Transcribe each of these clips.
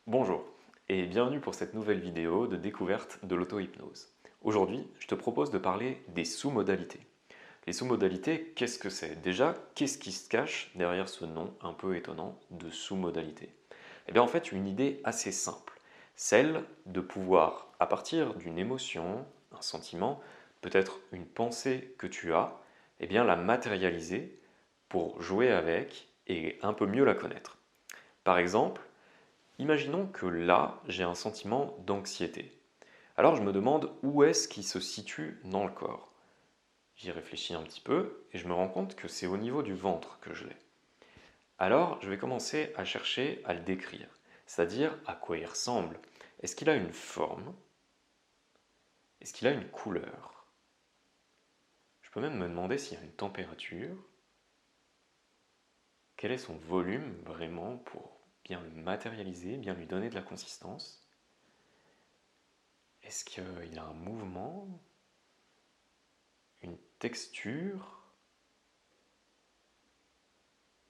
Bonjour et bienvenue pour cette nouvelle vidéo de découverte de l'auto-hypnose. Aujourd'hui, je te propose de parler des sous-modalités. Les sous-modalités, qu'est-ce que c'est? Déjà, qu'est-ce qui se cache derrière ce nom un peu étonnant de sous-modalité? Eh bien en fait, une idée assez simple, celle de pouvoir, à partir d'une émotion, un sentiment, peut-être une pensée que tu as, eh bien la matérialiser pour jouer avec et un peu mieux la connaître. Par exemple, imaginons que là, j'ai un sentiment d'anxiété. Alors je me demande où est-ce qu'il se situe dans le corps. J'y réfléchis un petit peu et je me rends compte que c'est au niveau du ventre que je l'ai. Alors je vais commencer à chercher à le décrire, c'est-à-dire à quoi il ressemble. Est-ce qu'il a une forme? Est-ce qu'il a une couleur? Je peux même me demander s'il y a une température. Quel est son volume vraiment pour bien le matérialiser, bien lui donner de la consistance? Est-ce qu'il a un mouvement? Une texture?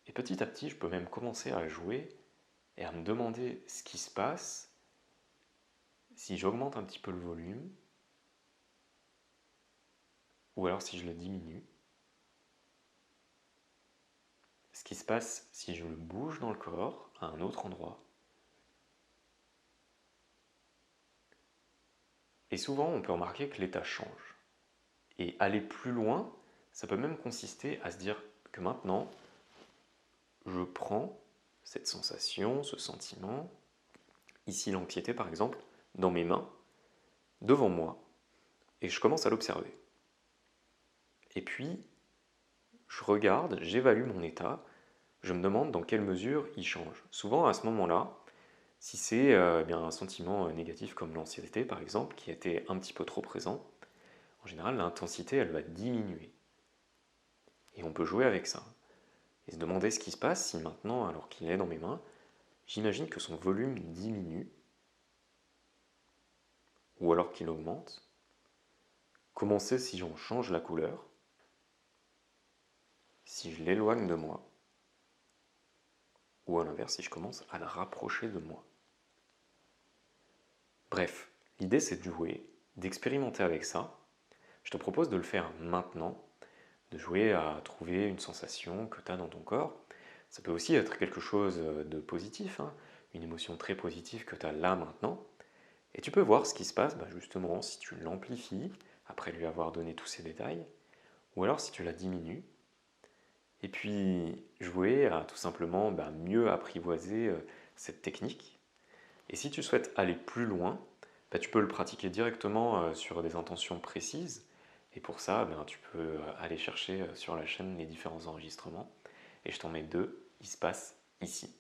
Et petit à petit, je peux même commencer à jouer et à me demander ce qui se passe si j'augmente un petit peu le volume ou alors si je le diminue. Ce qui se passe si je le bouge dans le corps à un autre endroit. Et souvent, on peut remarquer que l'état change. Et aller plus loin, ça peut même consister à se dire que maintenant, je prends cette sensation, ce sentiment, ici l'anxiété par exemple, dans mes mains, devant moi, et je commence à l'observer. Et puis, je regarde, j'évalue mon état, je me demande dans quelle mesure il change. Souvent, à ce moment-là, si c'est bien un sentiment négatif comme l'anxiété par exemple, qui était un petit peu trop présent, en général, l'intensité, elle va diminuer. Et on peut jouer avec ça. Et se demander ce qui se passe si maintenant, alors qu'il est dans mes mains, j'imagine que son volume diminue, ou alors qu'il augmente. Comment c'est si j'en change la couleur, si je l'éloigne de moi, ou à l'inverse, si je commence à le rapprocher de moi. Bref, l'idée c'est de jouer, d'expérimenter avec ça. Je te propose de le faire maintenant, de jouer à trouver une sensation que tu as dans ton corps. Ça peut aussi être quelque chose de positif, hein, une émotion très positive que tu as là maintenant. Et tu peux voir ce qui se passe justement si tu l'amplifies, après lui avoir donné tous ces détails, ou alors si tu la diminues. Et puis jouer à tout simplement mieux apprivoiser cette technique. Et si tu souhaites aller plus loin, tu peux le pratiquer directement sur des intentions précises. Et pour ça, tu peux aller chercher sur la chaîne les différents enregistrements. Et je t'en mets deux, ils se passent ici.